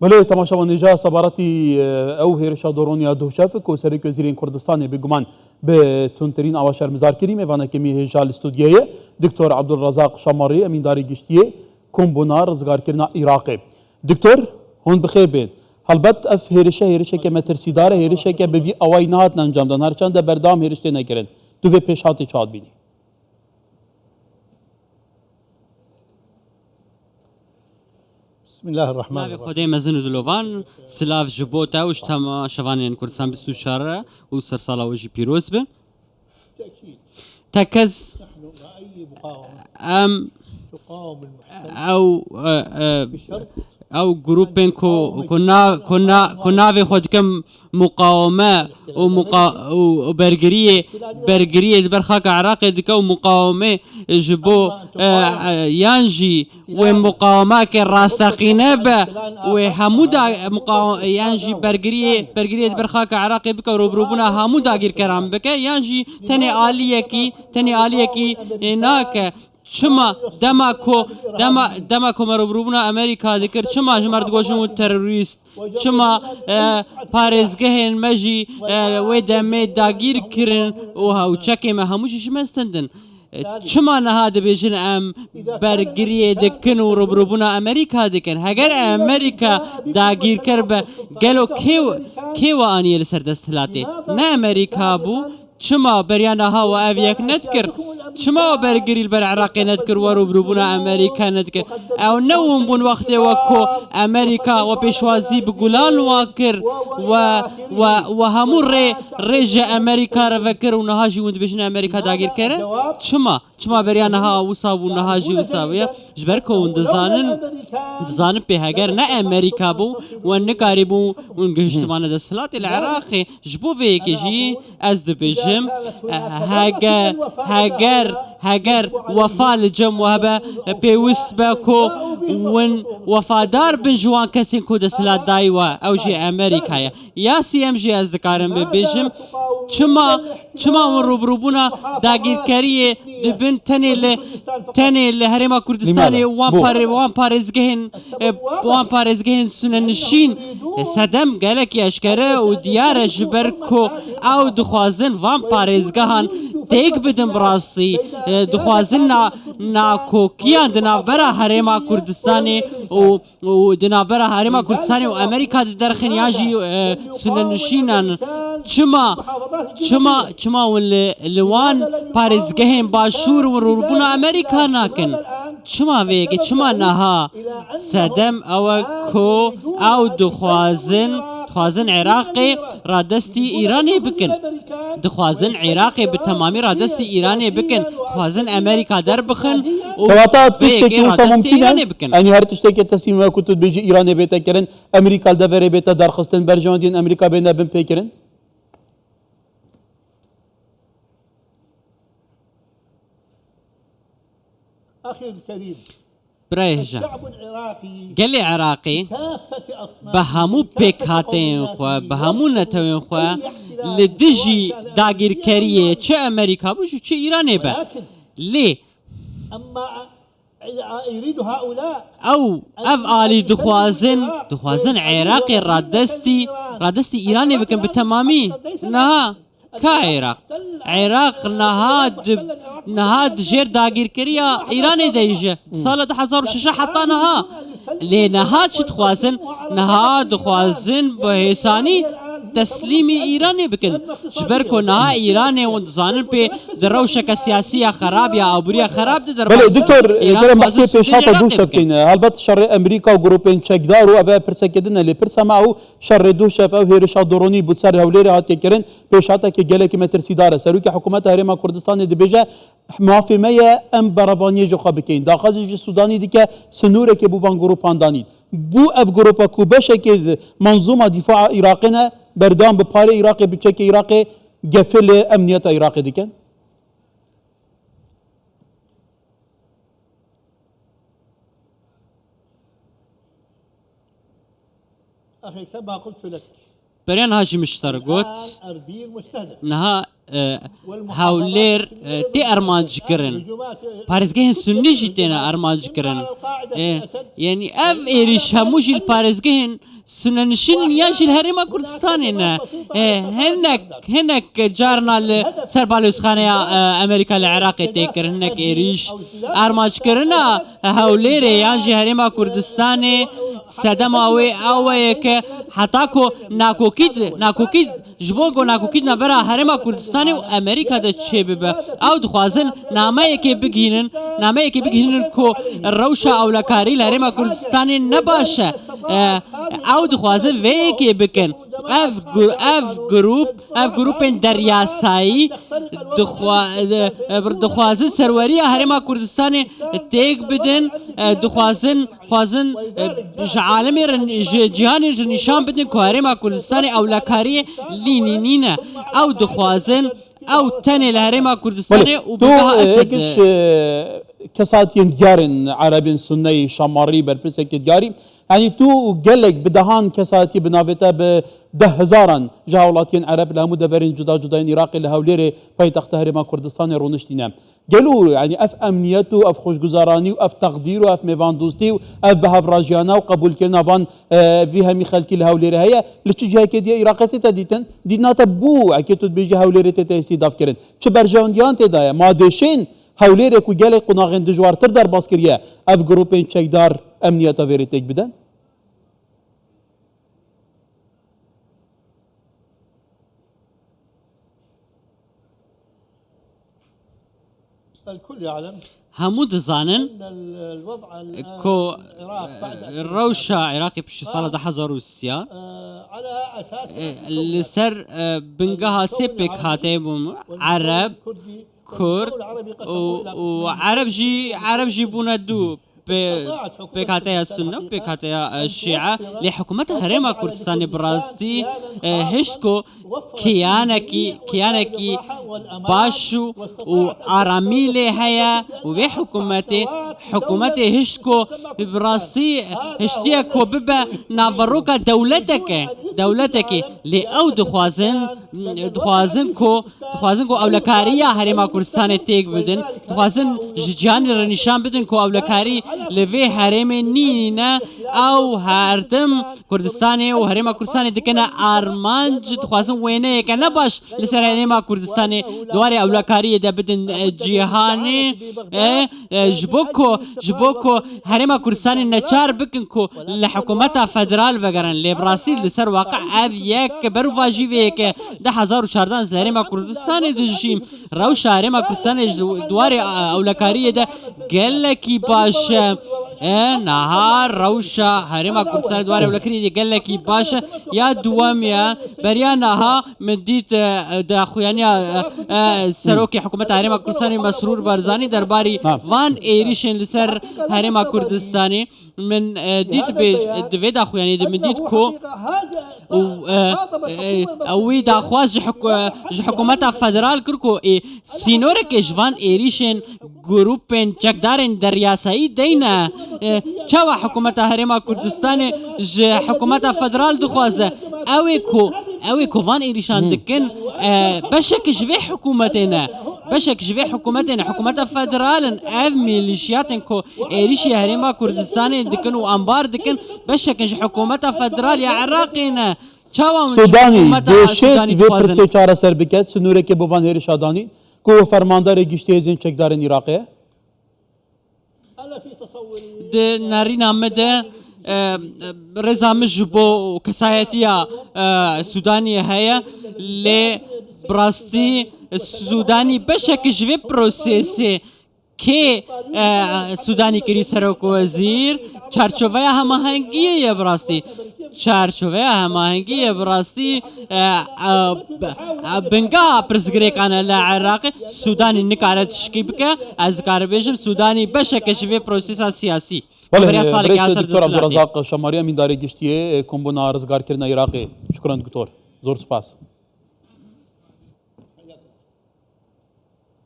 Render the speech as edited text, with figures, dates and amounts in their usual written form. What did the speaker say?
بله تماشاوان سبارتی او هیرشا دورونیا دوشافک و سرک وزیرین کردستان بگمان به تونترین آواشر مزار کریم ایوانه کمی هجال استودیویه دکتر عبدالرزاق شماری امینداری گشتیه کمبونا رزگار کرنا عراقی دکتر هون بخیر بین هلبت اف هیرشه که مترسیداره هیرشه که بوی اوای نهات انجام دادن هرچند بردام هیرشته نکرن دو به پیشاتی چاد بینی بسم الله الرحمن الرحيم. خدای مزن دلوان سلاف جبوتا وش تما شوانين كردستان بستو شارع وسر صلاة وجي بيروز به تكز نحن مع أي مقاومة تقاوم المحتل بشرط او جروبين كنا في خود كم مقاومة وبرجرية برخاك عراقي دكو مقاومة جبو يانجي ومقاومة كراستقينة با وحمودا مقاومة يانجي برجرية برخاك عراقي بكو روبروبنا حمودا غير كرام بك يانجي تاني آلية كي هناك شما دماكو مربروبنا امريكا ذكر شما جمرد گوشمو تروریست شما پارێزگەهێن مەژی وێ دەمێ داگیر کردن و هاوچەکێمە هەمووشیش مەستندن چما نەها دەبێژن ئەم بەرگریە دەکەن و ڕوبروبوونا ئەمریکا دەکەن هەگەر ئەمریکا داگیرکەر بە گەلۆ کێوە ئانیە لەسەر دەستهلاتێ نە ئەمریکا بوو چما بریانا هاو اویک ندکر چما برگریل بر عراقی ندکر و روبروبونا امریکا ندکر او نوم بون وقتی وکو امریکا و پیشوازی بگولان واکر و همون ریج امریکا رو وکر و نهاجی وند بشن امریکا داگیر کرد چما بریانا ها وصاب و نهاجی وصابیه جبر کو وند دزانن به هگر نه امریکا بو و نکاری بو اون گشتمان دستلات العراقی جبو ویکجی از دبیج هەگەر وەفا لە جەم وهبە پێویست بە کۆ ون وەفادار بن جوان کەسێک کۆ دەسەلات دایوە ئەوژێ ئەمریکایە یاسی ئەمژێ ئەس دەکارم بێژم چما ون ڕوبروبوونا داگیرکاریە دەبن تەنێ لە هەرێما کوردستانی وان پارێزگەهێن سونە نشین سەدەم گەلێکی ئەشکەرە و دیارە ji ber ku ew dixwazin van parêzgehan têk bidin bi rastî dixwazin nakokiyan di navbera Herêma Kurdistanê û di navbera Herêma Kurdistanê û Amerîka di derxin yan jî sunenişînan çima hûn li wan parêzgehên başûr û rûbûna Amerîka nakin çima vêyekê çima niha sedem ew e ku ew dixwazin عراقي رادستي إيراني بكن دخوازن عراقي بالتمامي رادستي إيراني بكن دخوازن أمريكا در بخن كواتات تشتكي وصا ممكنة يعني هر تشتكي تسيم كنت بيجي إيراني بيتا كرن أمريكا الدفري بيتا دار خستن برجان دين أمريكا بينا بن بيكرن أخي الكريم الشعب العراقي قال لي عراقي بهمو بيك هاتين خو بهمو نتوين خو لدجي داغير كاريه چه امريكا بو چه ايراني با ليه اما يريد هؤلاء او آلي دخوازن عراقي رادستي ايراني بكن بالتمامي نها عراق نهاد جير داگیر کریا ایرانی دیجه سال 2006 حتی نها لی نهاد شد خوازن نهاد خوازن به حسانی تسلیمی ایرانی بکن جبر کو نها ایرانی و زانن په دروشک سیاسی خراب یا عبوری خراب ده در بله دکتر درم بحثی پیشات دو شفکین البته شر امریکا و گروپین چکدار و اوه پرسکدن لی پرسماو شر دو شف او هیرشا درونی بود سر هولی هات کرن پیشاتا که گله که مترسیداره سروی که حکومت هرما کردستان دی بیجه موافقه ام برابانی جو خابکین داخل سودانی دی که سنوره که بوان گروپان دانید بو اف گروپا کو بشه که منظومه دفاع عراقنا بردام به پاره عراق بچک عراق گفل امنیت عراق دیکن أخي كما قلت لك بريان هاشي مشترك قلت أربيل مستهدف نها هاولير تي أرمانج كرن بارزگهن سنی جی تینا أرمانج كرن يعني أف إيريش هموشي البارزگهن سننشين ياشي الهرم كردستان هناك جارنا لسربالوس خانة أمريكا العراق تيكر هناك إيريش أرماج كرنا هاوليري يانجي هرم كردستان سدم أويك حتاكو ناكوكيد جبوكو ناكوكيد نبرا هرم كردستان وأمريكا دا تشيبب أو دخوازن نامه يكي بگهنن كو الروشة أو لكاري الهرم كردستان نباشا أو دخوازن ويكي بكن اف گروپن دریاسایی دخوازن سروری هرم کردستان تیگ بدن دخوازن عالم جهان نشان بدن که هرم کردستان اولکاری لینینینه او دخوازن او تنه الهرم كردستان وبها اسد كسات ينديارن عرب سني شماري بربسك يدياري يعني تو قالك بدهان كساتي بنافتا ب 10,000 جاولاتين عرب لهم دفرين جدا عراقي لهوليري بايتخت هرم كردستان رونشتينا قالوا يعني اف امنيته اف خوش گزاراني اف تقديره اف ميفاندوستي اف بهافراجيانا وقبول كنا بان فيها ميخالكي لهوليري هيا لتش جهه كدي عراقتي تديتن دينا تبو اكيد بيجي هوليري تستضاف كرن تشبرجون ديان تدايا ما دشين هوليري كو قالك قناغن دجوار تردر باسكريا اف جروبين تشيدار امنيه فيريتيك بدن الكل يعلم همو دزانن ان الوضع الان كو العراق بعد روشا عراقي بشي صالة ده حزارو السيا على اساس لسر بنقها سيبك هاتيبهم عرب كرد وعرب جي بونا دو بكاتيا السنة بكاتيا الشيعة لحكومة هرم كردستان براستي هشتكو كيانكي باشو وآراميلي هيا وفي حكومته هشتكو براستي هشتيكو ببا نافروكا دولتك لأو دخوازن كو أولكاريا هرم كردستان تيك بدن دخوازن جيان رنشان بدن كو أولكاري لفي هرم نينا أو هردم كردستاني وهرم كردستاني دكنا أرمانج دخوازن وينه كنا باش لسر هرم كردستاني دواري أولكاري دا بدن جيهاني جبوكو هرم كردستاني نچار بكن كو لحكومتا فدرال وگرن لبراسيل لسر واقع اف يك برواجي ويك 1014 لهرم كردستاني دجيم روش هرم كردستاني دواري أولكاري دا قلكي باش نهار روشا هرم كردستان دواري أولكاري دا قلكي باش يا دواميا بريانها مديت دا خويانيا سروكي حكومة هرم كردستاني مسرور بارزاني درباري وان ايريشن لسر هرم كردستاني من ديت بي دا خوياني من ديت كو اوي دا خواز حكومة فدرال كركو سينورك جوان ايريشن جروبين چکدارن دریاسایی دینا چوا حکومت هرم کردستان حکومت فدرال دخوازه اوی کو وان ایریشان دکن بشک جوی حکومتنا حکومت فدرالن اف ميليشياتن كو ايريشي هرم كردستان دكن وانبار دكن بشك حكومت فدرال يا عراقينا سوداني دشت في برسي چارا سر بكت سنوره كي بوان هير شاداني كو فرماندار گشتيزن چكدارن عراقيه انا في تصوري د نارينا مده رضا مجبو كسايتيا سوداني هيا ل براستي سوداني بشك جوي بروسيسي كي سوداني كري سرك وزير چارچوبه هماهنگی براستی براستی بنگاه پرزگریکانه لعراق سودانی نکاره تشکی بکه از کار بیشم سودانی بشک شوی پروسیس سیاسی رئيس الدكتور عبد الرزاق شماري امين داري گشتيه كومبونا رزگار كرنا عراقي شكرا دكتور زور سپاس